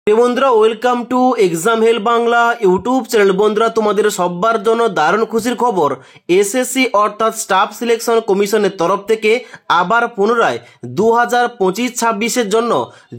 বন্ধুরা welcome to exam help Bangla YouTube channel. বন্ধুরা তোমাদের সবার জন্য দারুণ খুশির খবর, এসএসসি অর্থাৎ স্টাফ সিলেকশন কমিশনের তরফ থেকে আবার পুনরায় 2025-26-এর জন্য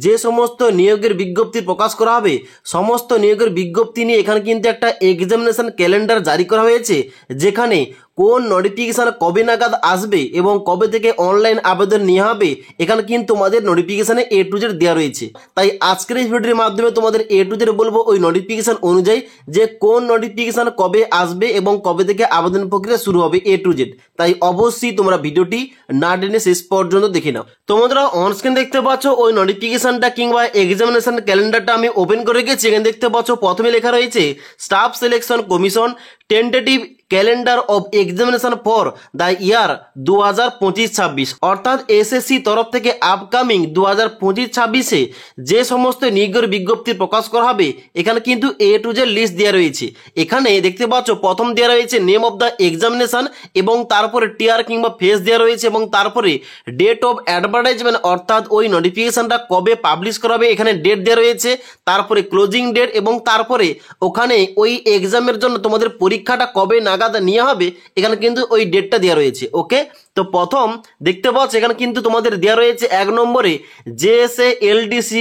যে সমস্ত নিয়োগের বিজ্ঞপ্তি প্রকাশ করা হবে, সমস্ত নিয়োগের বিজ্ঞপ্তি নিয়ে এখানে কিন্তু একটা এক্সামিনেশন ক্যালেন্ডার জারি করা হয়েছে, যেখানে কোন নোটিফিকেশন কবে নাগাদ আসবে এবং কবে থেকে অনলাইন আবেদন নেওয়া হবে এখানে কিন্তু তোমাদের নোটিফিকেশনে A to Z দেওয়া রয়েছে। তাই আজকের এই ভিডিওর মাধ্যমে তোমাদের A to Z বলবো ওই নোটিফিকেশন অনুযায়ী যে কোন নোটিফিকেশন কবে আসবে এবং কবে থেকে আবেদন প্রক্রিয়া শুরু হবে A to Z। তাই অবশ্যই তোমরা ভিডিওটি না টেনে শেষ পর্যন্ত দেখে নাও। তোমরা অনস্ক্রিন দেখতে পাচ্ছ ওই নোটিফিকেশনটা কিংবা এক্সামিনেশন ক্যালেন্ডারটা আমি ওপেন করে রেখেছি। এখানে দেখতে পাচ্ছ প্রথমে লেখা রয়েছে staff selection commission tentative calendar of examination for the year 2025-26, অর্থাৎ এসএসসি তরফ থেকে আপকামিং 2025-26-এ যে সমস্ত নিয়োগের বিজ্ঞপ্তি প্রকাশ করা হবে এখানে কিন্তু A to Z লিস্ট দেওয়া রয়েছে। এখানে দেখতে পাচ্ছ প্রথম দেওয়া রয়েছে নেম অফ দ্য এক্সামিনেশন এবং তারপরে টিয়ার কিংবা ফেস দেওয়া রয়েছে এবং তারপরে ডেট অফ অ্যাডভার্টাইজমেন্ট, অর্থাৎ ওই নোটিফিকেশনটা কবে পাবলিশ করা হবে এখানে ডেট দেওয়া রয়েছে, তারপরে ক্লোজিং ডেট এবং তারপরে ওখানে ওই এক্সামের জন্য তোমাদের পরীক্ষাটা কবে নাগাদ নেওয়া হবে এখানে কিন্তু ওই ডেটটা দেওয়া রয়েছে। ওকে, তো প্রথম দেখতে পাচ্ছ এখানে কিন্তু তোমাদের দেওয়া রয়েছে 1 নম্বরে JSA-LDC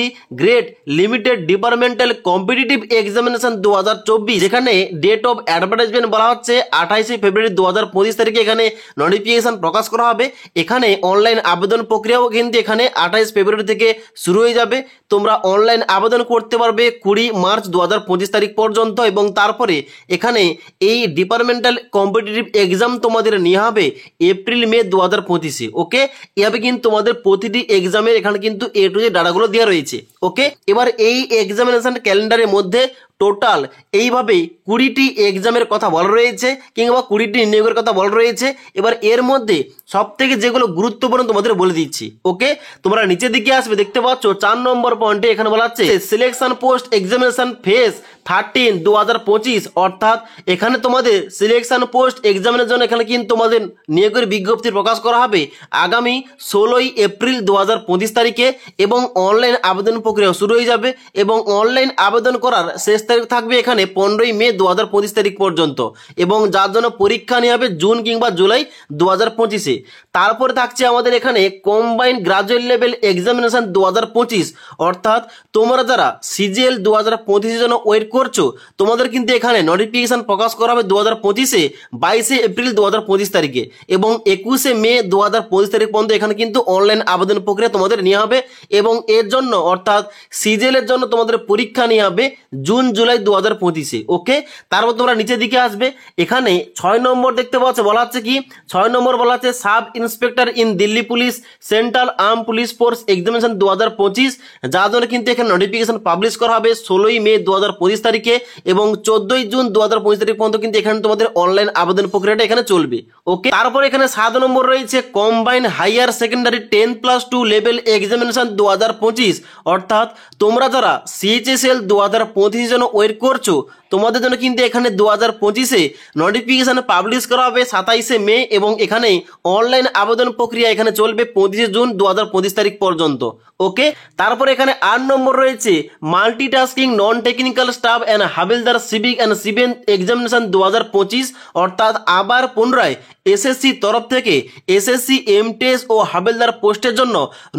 grade limited departmental competitive examination 2024, যেখানে ডেট অফ অ্যাডভার্টাইজমেন্ট বলা হচ্ছে 28 ফেব্রুয়ারি 2025 তারিখে এখানে নোটিফিকেশন প্রকাশ করা হবে। এখানে অনলাইন আবেদন প্রক্রিয়াও কিন্তু এখানে 28 ফেব্রুয়ারি থেকে শুরু হয়ে যাবে। তোমরা অনলাইন আবেদন করতে পারবে 20 মার্চ 2025 তারিখ পর্যন্ত এবং তারপরে এখানে এই ডিপার্টমেন্টাল কম্পিটিটিভ এক্সাম তোমাদের নেওয়া হবে এপ্রিল মে 2025-এ। ওকে, এভাবে কিন্তু তোমাদের প্রতিটি এক্সামের এখানে কিন্তু A to Z ডাটাগুলো দেওয়া রয়েছে। ওকে, এবার এই এক্সামিনেশন ক্যালেন্ডারের মধ্যে টোটাল এইভাবে 20টি এক্সামের কথা বলা রয়েছে কিংবা 20টি নিয়োগের কথা বলা রয়েছে। এবার এর মধ্যে সব থেকে যেগুলো গুরুত্বপূর্ণ তোমাদের বলে দিচ্ছি। ওকে, তোমরা নিচের দিকে আসবে দেখতে পাচ্ছ 4 নম্বর পয়েন্টে এখানে বলা হচ্ছে সিলেকশন পোস্ট এক্সামিনেশন ফেজ 13 2025, অর্থাৎ এখানে তোমাদের সিলেকশন পোস্ট এক্সামের জন্য এখানে কিন্তু তোমাদের নিয়োগের বিজ্ঞপ্তি প্রকাশ করা হবে আগামী 16 এপ্রিল 2025 তারিখে এবং অনলাইন আবেদন প্রক্রিয়া শুরু হয়ে যাবে এবং অনলাইন আবেদন করার শেষ তারিখ থাকবে এখানে 15 মে 2025 তারিখ পর্যন্ত এবং যার জন্য পরীক্ষা নেওয়া হবে জুন কিংবা জুলাই 2025-এ। তারপরে থাকছে আমাদের এখানে কম্বাইন্ড গ্রাজুয়েট লেভেল এক্সামিনেশন 2025, অর্থাৎ তোমরা যারা CGL 2025-এর জন্য ওয়েট করছো তোমাদের কিন্তু এখানে নোটিফিকেশন প্রকাশ করা হবে 2025-এ 22 এপ্রিল 2025 তারিখে এবং 21 মে 2025 তারিখ পর্যন্ত এখানে কিন্তু অনলাইন আবেদন প্রক্রিয়া তোমাদের নেওয়া হবে এবং এর জন্য অর্থাৎ CGL এর জন্য তোমাদের পরীক্ষা নেওয়া হবে জুন জুলাই 2025-এ। ওকে, তারপর তোমরা নিচের দিকে আসবে এখানে 6 নম্বর দেখতে পাচ্ছ বলা হচ্ছে কি 6 নম্বর বলা হচ্ছে sub inspector in Delhi police central arm police force examination 2025, যার জন্য কিন্তু এখানে নোটিফিকেশন পাবলিশ করা হবে 16 মে 2025 তারিখে এবং 14 জুন 2025 তারিখ পর্যন্ত কিন্তু এখানে তোমাদের অনলাইন আবেদন প্রক্রিয়াটা এখানে চলবে। ওকে, তারপর এখানে 7 নম্বর রয়েছে combine hire secondary 10+2 level examination 2025, অর্থাৎ তোমরা যারা CHSL 2025 জন্য ওয়েট করছো তোমাদের জন্য কিন্তু এখানে 2025-এ নোটিফিকেশন পাবলিশ করা হবে 27 মে এবং এখানে অনলাইন আবেদন প্রক্রিয়া এখানে চলবে 25 জুন 2025 তারিখ পর্যন্ত। ওকে, তারপর এখানে 8 নম্বর রয়েছে multitasking non technical staff and হাবিলদার সিভিক অ্যান্ড সিভিল এক্সামিনেশন 2025, অর্থাৎ আবার পুনরায় এসএসসি তরফ থেকে এসএসসি এমটিএস ও হাবিলদার পোস্টের জন্য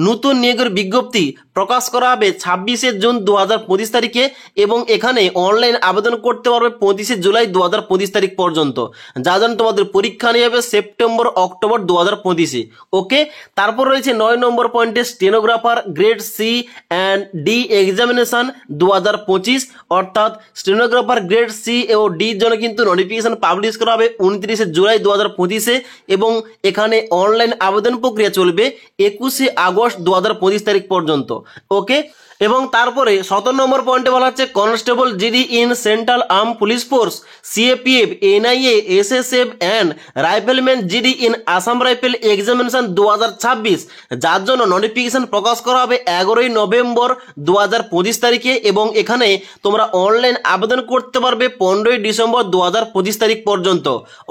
নতুন নিয়োগের বিজ্ঞপ্তি প্রকাশ করা হবে 26 জুন 2025 তারিখে এবং এখানে অনলাইন আবেদন করতে পারবে 25 জুলাই 2025 তারিখ পর্যন্ত, যার জন্য তোমাদের পরীক্ষা নিয়ে যাবে সেপ্টেম্বর অক্টোবর 2025-এ। ওকে, তারপর রয়েছে 9 নম্বর পয়েন্টে stenographer grade C and D examination 2025, অর্থাৎ স্টেনোগ্রাফার গ্রেড সি ও ডির জন্য কিন্তু নোটিফিকেশন পাবলিশ করা হবে 29 জুলাই 2025-এ এবং এখানে অনলাইন আবেদন প্রক্রিয়া চলবে 21 আগস্ট 2025 তারিখ পর্যন্ত। ওকে, এবং তারপরে 17 নম্বর পয়েন্টে বলা হচ্ছে constable GD in central arm police force CAPF NIA SSF and rifleman GD in Assam rifle examination 2026, যার জন্য নোটিফিকেশন প্রকাশ করা হবে 11 নভেম্বর 2025 তারিখে এবং এখানে তোমরা অনলাইন আবেদন করতে পারবে 15 ডিসেম্বর 2025 তারিখ পর্যন্ত।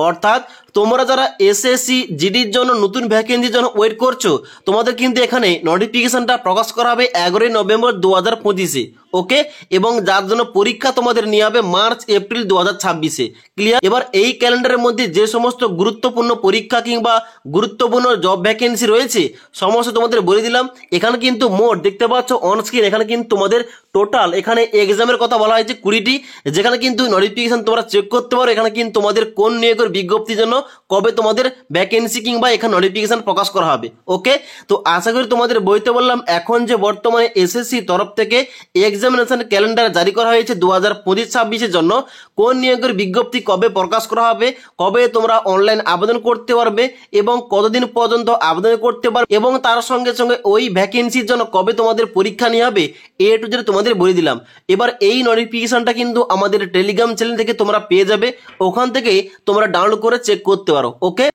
অর্থাৎ তোমরা যারা এসএসসি জিডির জন্য নতুন ভ্যাকেন্সির জন্য ওয়েট করছো তোমাদের কিন্তু এখানে নোটিফিকেশনটা প্রকাশ করা হবে 11 নভেম্বর 2025-এ, ওকে। এবং যার জন্য পরীক্ষা তোমাদের নিয়ে হবে মার্চ এপ্রিল 2026-এ, ক্লিয়ার। এবার এই ক্যালেন্ডারের মধ্যে যে সমস্ত গুরুত্বপূর্ণ পরীক্ষা কিংবা গুরুত্বপূর্ণ জব ভ্যাকেন্সি রয়েছে সমস্ত তোমাদের বলে দিলাম। এখানে কিন্তু মোট দেখতে পাচ্ছ অন স্ক্রিন, এখানে কিন্তু তোমাদের টোটাল এখানে এক্সামের কথা বলা হয়েছে 20টি, যেখানে কিন্তু নোটিফিকেশন তোমরা চেক করতে পারো। এখানে কিন্তু তোমাদের কোন নিয়োগের বিজ্ঞপ্তির জন্য কবে তোমাদের ভ্যাকেন্সি কিংবা এখানে নোটিফিকেশন প্রকাশ করা হবে, ওকে। তো আশা করি তোমাদের বইতে বললাম এখন যে বর্তমানে এসএসসি তরফ থেকে এক্সামিনেশন ক্যালেন্ডার জারি করা হয়েছে 2025-26-এর জন্য, কোন নিয়োগের বিজ্ঞপ্তি কবে প্রকাশ করা হবে, কবে তোমরা অনলাইন আবেদন করতে পারবে এবং কতদিন পর্যন্ত আবেদন করতে পারবে এবং তার সঙ্গে সঙ্গে ওই ভ্যাকেন্সির জন্য কবে তোমাদের পরীক্ষা নিয়ে হবে, এ টু জেড তোমাদের বলে দিলাম। এবার এই নোটিফিকেশনটা কিন্তু আমাদের টেলিগ্রাম চ্যানেল থেকে তোমরা পেয়ে যাবে, ওখান থেকে তোমরা ডাউনলোড করে চেক করতে পারো, ওকে।